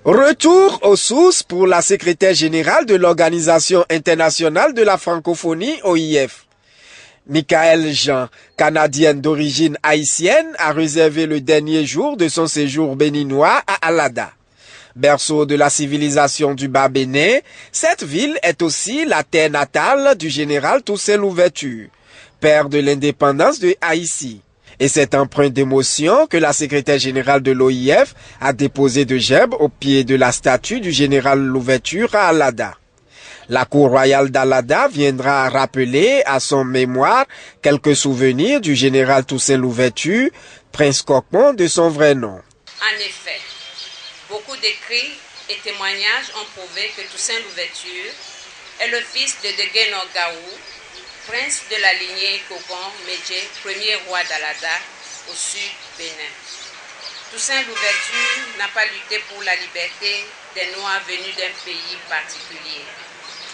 Retour aux sources pour la secrétaire générale de l'Organisation internationale de la francophonie, OIF. Michaëlle Jean, canadienne d'origine haïtienne, a réservé le dernier jour de son séjour béninois à Alada. Berceau de la civilisation du Bas-Bénin, cette ville est aussi la terre natale du général Toussaint Louverture, père de l'indépendance de Haïti. Et c'est empreint d'émotion que la secrétaire générale de l'OIF a déposé de gerbes au pied de la statue du général Louverture à Alada. La cour royale d'Alada viendra rappeler à son mémoire quelques souvenirs du général Toussaint Louverture, prince Coquemont de son vrai nom. En effet, beaucoup d'écrits et témoignages ont prouvé que Toussaint Louverture est le fils de Degueno Gaou, prince de la lignée Kogon-Médjé, premier roi d'Alada, au sud Bénin. Toussaint Louverture n'a pas lutté pour la liberté des Noirs venus d'un pays particulier,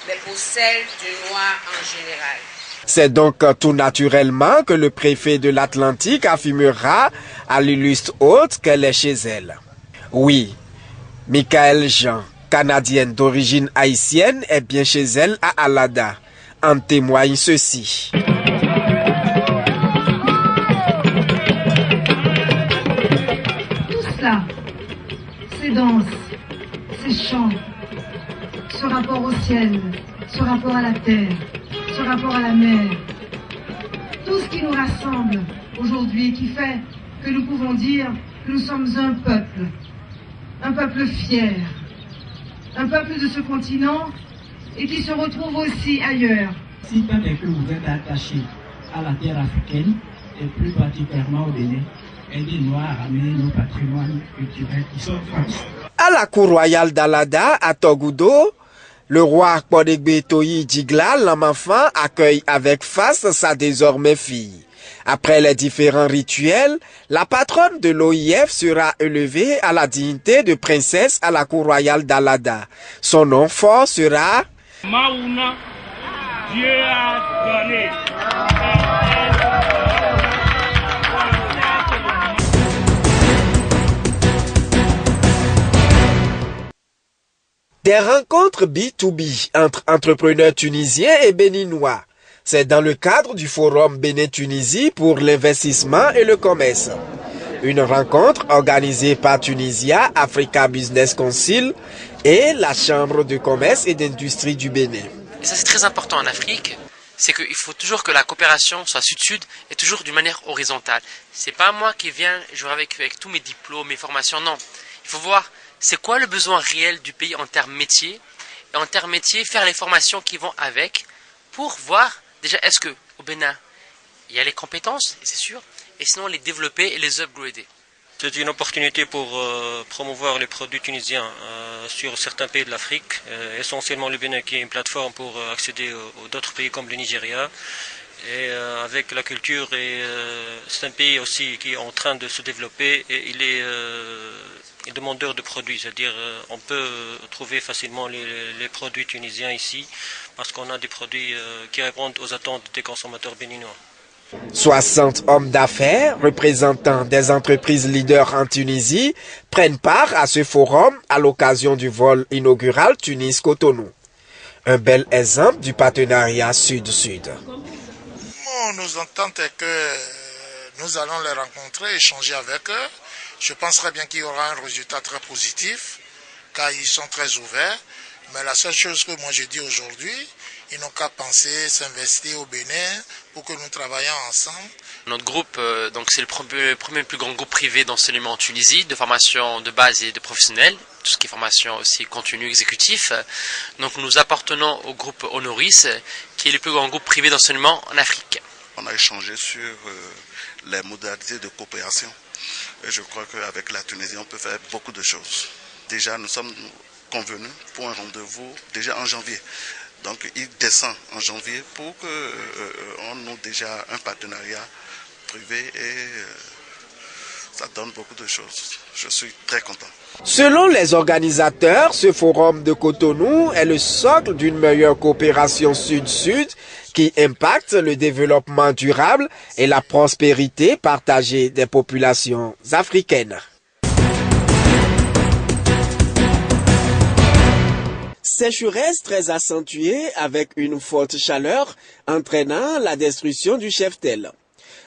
mais pour celle du Noir en général. C'est donc tout naturellement que le préfet de l'Atlantique affirmera à l'illustre hôte qu'elle est chez elle. Oui, Michaëlle Jean, canadienne d'origine haïtienne, est bien chez elle à Alada. En témoigne ceci. Tout cela, ces danses, ces chants, ce rapport au ciel, ce rapport à la terre, ce rapport à la mer, tout ce qui nous rassemble aujourd'hui, qui fait que nous pouvons dire que nous sommes un peuple fier, un peuple de ce continent et qui se retrouve aussi ailleurs. Si tant est que vous êtes attachés à la terre africaine et plus particulièrement au Bénin, aidez-nous à ramener nos patrimoines culturels qui sont France. À la cour royale d'Alada, à Togudo, le roi Kpodegbe Toyi Djigla Lamafan accueille avec face sa désormais fille. Après les différents rituels, la patronne de l'OIF sera élevée à la dignité de princesse à la cour royale d'Alada. Son nom fort sera Maouna, Dieu a donné. Des rencontres B2B entre entrepreneurs tunisiens et béninois. C'est dans le cadre du Forum Bénin-Tunisie pour l'investissement et le commerce. Une rencontre organisée par Tunisia Africa Business Council et la Chambre de commerce et d'industrie du Bénin. Et ça c'est très important en Afrique, c'est qu'il faut toujours que la coopération soit sud-sud et toujours d'une manière horizontale. C'est pas moi qui viens jouer avec tous mes diplômes, mes formations, non. Il faut voir c'est quoi le besoin réel du pays en termes métiers, et en termes métiers faire les formations qui vont avec pour voir déjà est-ce que au Bénin il y a les compétences, et c'est sûr, et sinon les développer et les upgrader. C'est une opportunité pour promouvoir les produits tunisiens sur certains pays de l'Afrique, essentiellement le Bénin qui est une plateforme pour accéder aux d'autres pays comme le Nigeria. Et avec la culture, c'est un pays aussi qui est en train de se développer et il est demandeur de produits, c'est-à-dire on peut trouver facilement les produits tunisiens ici parce qu'on a des produits qui répondent aux attentes des consommateurs béninois. 60 hommes d'affaires représentant des entreprises leaders en Tunisie prennent part à ce forum à l'occasion du vol inaugural Tunis-Cotonou. Un bel exemple du partenariat sud-sud. Nos ententes est que nous allons les rencontrer, échanger avec eux. Je pense très bien qu'il y aura un résultat très positif, car ils sont très ouverts. Mais la seule chose que moi je dis aujourd'hui, ils n'ont qu'à penser s'investir au Bénin pour que nous travaillions ensemble. Notre groupe, donc c'est le premier plus grand groupe privé d'enseignement en Tunisie, de formation de base et de professionnels, tout ce qui est formation aussi contenu exécutif. Donc nous appartenons au groupe Honoris, qui est le plus grand groupe privé d'enseignement en Afrique. On a échangé sur les modalités de coopération. Et je crois qu'avec la Tunisie, on peut faire beaucoup de choses. Déjà, nous sommes convenus pour un rendez-vous déjà en janvier. Donc, il descend en janvier pour qu'on ait déjà un partenariat privé et ça donne beaucoup de choses. Je suis très content. Selon les organisateurs, ce forum de Cotonou est le socle d'une meilleure coopération sud-sud qui impacte le développement durable et la prospérité partagée des populations africaines. Sécheresse très accentuée avec une forte chaleur entraînant la destruction du cheptel.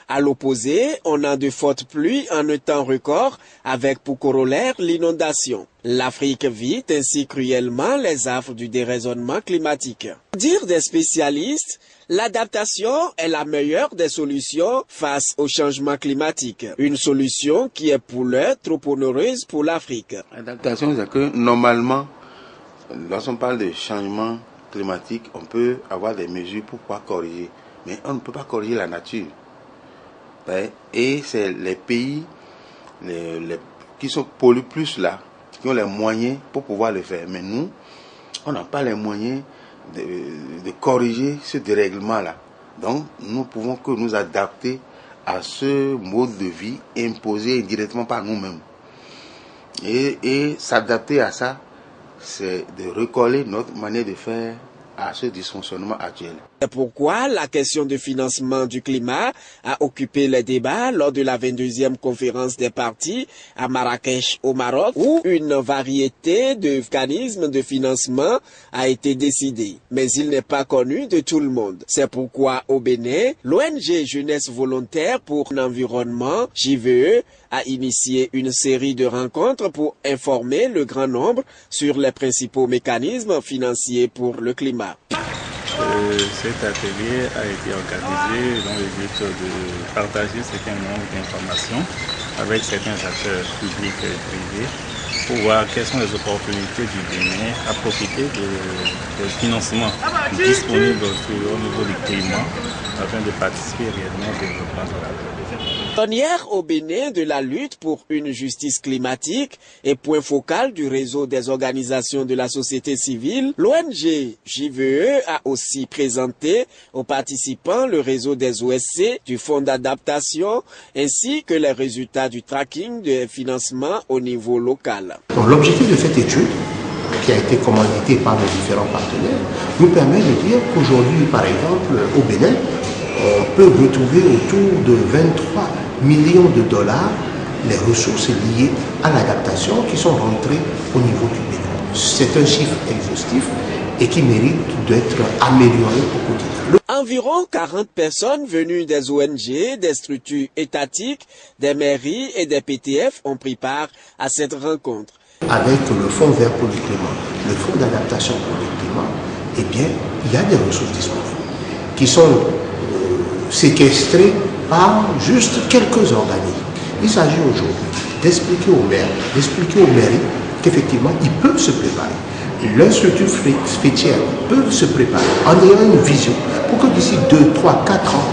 À l'opposé, on a de fortes pluies en un temps record avec pour corollaire l'inondation. L'Afrique vit ainsi cruellement les affres du déraisonnement climatique. Dire des spécialistes, l'adaptation est la meilleure des solutions face au changement climatique. Une solution qui est pour l'heure trop onéreuse pour l'Afrique. L'adaptation, c'est que normalement, lorsqu'on parle de changement climatique, on peut avoir des mesures pour pouvoir corriger. Mais on ne peut pas corriger la nature. Et c'est les pays qui sont pollués plus là, qui ont les moyens pour pouvoir le faire. Mais nous, on n'a pas les moyens de corriger ce dérèglement-là. Donc, nous pouvons que nous adapter à ce mode de vie imposé directement par nous-mêmes. Et s'adapter à ça, c'est de recoller notre manière de faire à ce dysfonctionnement actuel. C'est pourquoi la question du financement du climat a occupé les débats lors de la 22e conférence des partis à Marrakech au Maroc, où une variété de mécanismes de financement a été décidée. Mais il n'est pas connu de tout le monde. C'est pourquoi au Bénin, l'ONG Jeunesse Volontaire pour l'Environnement, JVE, a initié une série de rencontres pour informer le grand nombre sur les principaux mécanismes financiers pour le climat. Cet atelier a été organisé dans le but de partager certains nombres d'informations avec certains acteurs publics et privés pour voir quelles sont les opportunités du Bénin à profiter des financements disponibles au niveau du climat afin de participer réellement au développement de la région. Pionnière au Bénin de la lutte pour une justice climatique et point focal du réseau des organisations de la société civile, l'ONG JVE a aussi présenté aux participants le réseau des OSC, du Fonds d'adaptation, ainsi que les résultats du tracking des financements au niveau local. L'objectif de cette étude, qui a été commanditée par nos différents partenaires, nous permet de dire qu'aujourd'hui, par exemple, au Bénin, on peut retrouver autour de 23 millions de dollars les ressources liées à l'adaptation qui sont rentrées au niveau du Bénin. C'est un chiffre exhaustif et qui mérite d'être amélioré au quotidien. Environ 40 personnes venues des ONG, des structures étatiques, des mairies et des PTF ont pris part à cette rencontre. Avec le Fonds vert pour le climat, le Fonds d'adaptation pour le climat, eh bien, il y a des ressources disponibles qui sont séquestrées par juste quelques organismes. Il s'agit aujourd'hui d'expliquer aux maires, d'expliquer aux mairies qu'effectivement, ils peuvent se préparer. Leurs structures fêtières peuvent se préparer en ayant une vision pour que d'ici 2, 3, 4 ans,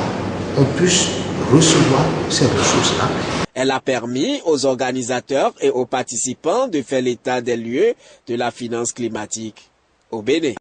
on puisse recevoir ces ressources-là. Elle a permis aux organisateurs et aux participants de faire l'état des lieux de la finance climatique au Bénin.